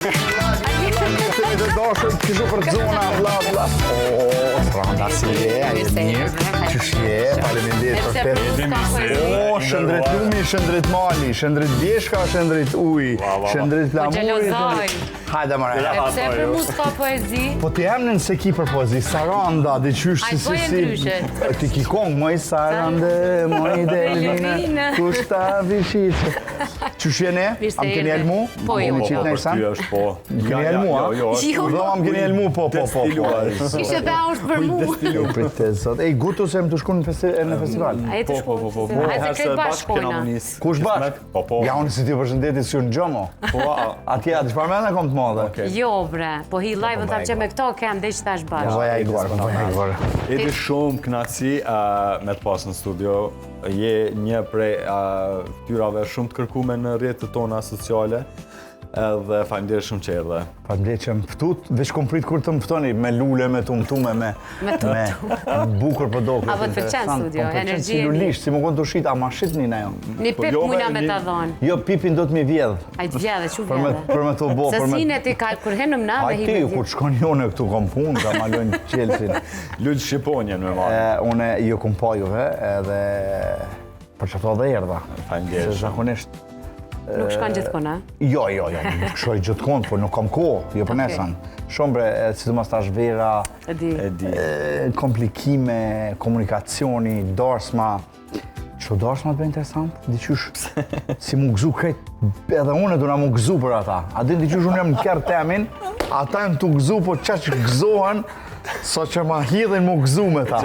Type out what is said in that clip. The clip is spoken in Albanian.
Të dashur, kështu për zona, bla bla. Franda si je, mirë. Qysh je, faleminderit për fest. Shëndrit lumi, shëndrit mali, shëndrit bjeshka, shëndrit uj, shëndrit flamuri. Hajde mëre. E pse për mu s'ka poezi? Po të jam se ki për poezi, Saranda, dhe qysh Ai, po e ndryshe. Ti ki kong, moj Sarande, moj Delvina, kushta vishit. Qysh jene? Am keni elmu? Po, jo. Ty është po. Keni elmu, a? Jo. Do am keni elmu, po. Ishte dhe është për mu. Pritet sot. Ej, gutu se më të shku në festival. A e të shku? A e të kretë bashkojna? Kush bashk? Po. Ja, unë si ti përshëndeti si unë gjomo. Atje, atë shpar mena kom të madhe. Jo, bre. Po hi live-ën të që me këto kem dhe që tash bashkë. Vaja i gvarë. Edi shumë kënaqësi me të pasë në studio. Je një prej ftyrave shumë të kërkume në rrjetet tona sociale. Edhe faleminderit shumë që erdhe. Faleminderit që më ftut, veç kom prit kur të më ftoni me lule, me tumtume, me bukur për dokë. Apo të pëlqen studio, energji e lulisht, si më konë të shit, ama shitni na jo. Një pip mujna me ta dhonë. Jo, pipin do të mi vjedh. A i të vjedhe, që vjedhe? Për me të bo. Se sine ti ka kur henëm na dhe hi me Ti, vjedhe. kur shkon jone këtu kom punë, ka malon Chelsea. Lullë Shqiponjen me marrë. Une jo kom pa juve, edhe për që to dhe erdha. Faleminderit. Se zakonisht Nuk shkon gjithkona? Jo, nuk shkoj gjithkon, por nuk kam kohë, jo për nesën. Shumë bre, sidomos tash vera, E di. komplikime, komunikacioni, darsma. Që darsma të bëjë interesant? Diqysh, si mu gëzu krejt, edhe unë du na mu gëzu për ata. A din diqysh unë jam në kjerë temin, ata jam të gëzu, po që gëzohen, sa që ma hidhin mu gëzu me ta.